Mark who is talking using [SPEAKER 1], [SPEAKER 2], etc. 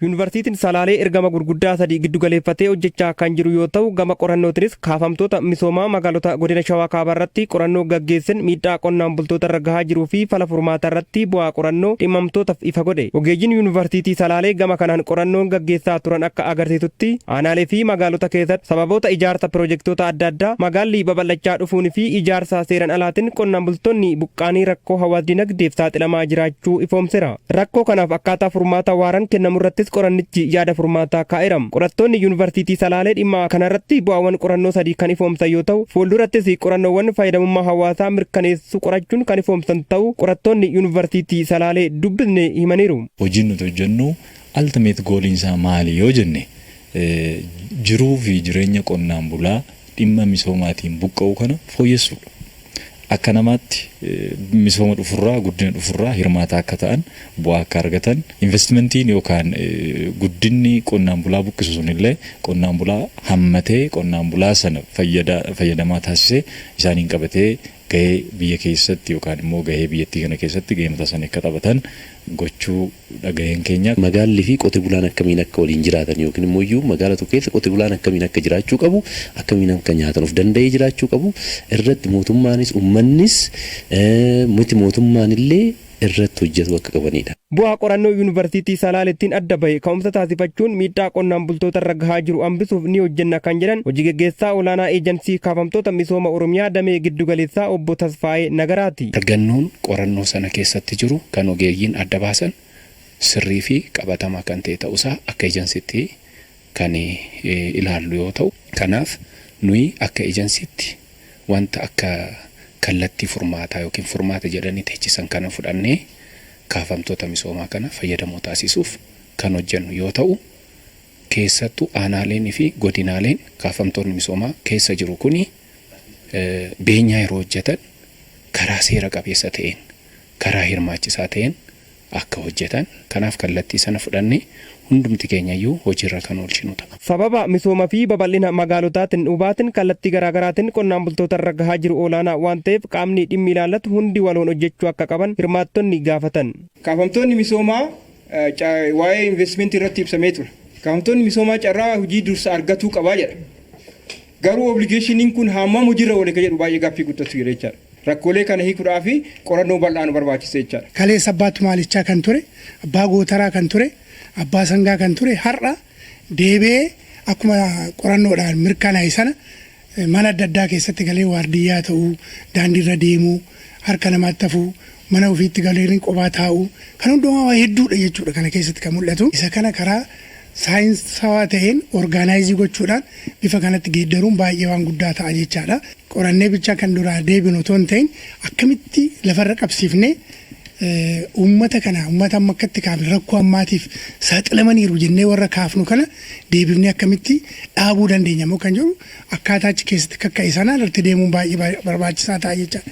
[SPEAKER 1] Yuunivarsiitiin Salaalee ergama gurguddaa sadii giddu galeeffatee hojjechaa kan jiru yoo ta'u gama qorannootinis kaafamtoota misoomaa magaalota godina Shawaa Kaabaa irratti qorannoo gaggeessan miidhaa qonnaan bultoota irra gahaa jiruu fi fala furmaata irratti bu'aa qorannoo dhimmamtootaaf ifa godhe. Ogeeyyiin Yuunivarsiitii Salaalee gama kanaan qorannoon gaggeessaa turan akka agarsiisutti aanaalee fi magaalota keessatti sababoota ijaarsa piroojektota adda addaa magaalli babal'achaa dhufuun fi ijaarsa seeran alaatiin qonnaan bultoonni buqqaanii rakkoo hawaas dinagdeef saaxilamaa jiraachuu ifoomseera. Rakkoo kanaaf akkaataa furmaata waaran kennamu irrattis qorannichi yaada furmaataa kaa'eeram. Qorattoonni Yuunivarsiitii Salaalee dhimma kanarratti bu'aawwan qorannoo sadii kan ifoomsan yoo ta'u fuuldurattis qorannoowwan fayyadamummaa hawaasaa mirkaneessu qorachuun kan ifoomsan ta'uu qorattoonni Yuunivarsiitii Salaalee dubbisne himaniiru.
[SPEAKER 2] Hojiin nuti hojjennu ultimate goaliin isaa maali yoo jenne jiruu fi jireenya qonnaan bulaa dhimma misoomaatiin buqqa'u kana fooyyessuudha. Akka namaatti misooma dhufurraa guddina dhufurraa hirmaata akka ta'an bu'aa akka argatan investimentiin yookaan guddinni qonnaan bulaa buqqisu sunillee qonnaan bulaa hammatee qonnaan bulaa sana fayyadamaa taasisee isaaniin qabatee gahee biyya keessatti yookaan immoo gahee biyyattii kana keessatti gahee mataa isaanii akka taphatan gochuu dhagaheen keenya.
[SPEAKER 3] Magaalli fi qote bulaan akkamiin akka waliin jiraatan yookiin immoo iyyuu magaala tokko keessa qote bulaan akkamiin akka jiraachuu qabu akkamiin akka nyaatan of danda'ee jiraachuu qabu irratti mootummaanis uummannis miti mootummaan illee irratti hojjetu akka qabanidha.
[SPEAKER 1] Bu'aa qorannoo Yuunivarsiitii Salaaleettiin adda bahe ka'umsa taasifachuun miidhaa qonnaan bultoota irra gahaa jiru hambisuuf ni hojjenna kan jedhan hojii gaggeessaa olaanaa eejansii kaafamtoota misooma Oromiyaa damee giddu galeessaa obbo Tasfaayee Nagaraati.
[SPEAKER 4] Argannoon qorannoo sana keessatti jiru kan ogeeyyiin adda baasan sirrii fi qabatamaa kan ta'e ta'uusaa akka eejansiitti kan ilaallu yoo ta'u kanaaf nuyi akka eejansiitti wanta akka kallattii furmaataa yookiin furmaata jedhanii teechisan kana fudhannee kaafamtoota misoomaa kana fayyadamoo taasisuuf kan hojjennu yoo ta'u keessattuu aanaaleenii fi godinaaleen kaafamtoonni misoomaa keessa jiru kuni beenyaa yeroo hojjetan karaa seera qabeessa ta'een karaa hirmaachisaa ta'een akka hojjetan kanaaf kallattii sana fudhannee hundumti keenyayyuu hojiirra kan oolchinu ta'a.
[SPEAKER 1] Sababa misooma fi babal'ina magaalotaatiin dhubaatiin kallattii garaagaraatiin qonnaan bultoota irra gahaa jiru olaanaa waan ta'eef qaamni dhimmi ilaallatu hundi waloon hojjechuu akka qaban hirmaattonni gaafatan.
[SPEAKER 5] Kaafamtoonni misoomaa waa'ee investimentii irratti ibsamee ture. Kaafamtoonni misoomaa carraa hojii dursa argatuu qabaa jedha. Garuu obligeeshiniin kun hammam hojiirra oole ka jedhu baay'ee gaaffii guddatu jira jechaadha. Rakkoolee kana hiikuudhaa fi qorannoo bal'aan barbaachisa jechaadha.
[SPEAKER 6] Kaleessa abbaatu maalichaa kan ture, abbaa gootaraa kan ture, abbaa sangaa kan ture har'a deebi'ee akkuma qorannoodhaan mirkanaa'e sana mana adda addaa keessatti galee waardiyyaa ta'uu, daandiirra deemuu, harka namaatti hafuu, mana ofiitti galee qophaa taa'uu kan hundumaa hedduudha jechuudha kana keessatti kan mul'atu. Isa kana karaa saayinsawaa ta'een orgaanaayizii gochuudhaan bifa kanatti geeddaruun baay'ee waan guddaa ta'a jechaadha. Qorannee bichaa kan duraa deebinu otoo hin ta'in akkamitti lafarra qabsiifnee uummata kana uummata amma akkatti kaafne rakkoo ammaatiif saaxilamaniiru jennee warra kaafnu kana deebifnee akkamitti dhaabuu dandeenya moo kan jedhu akkaataa achi keessatti kakka'e sana irratti deemuun baay'ee barbaachisaa ta'a jechaadha.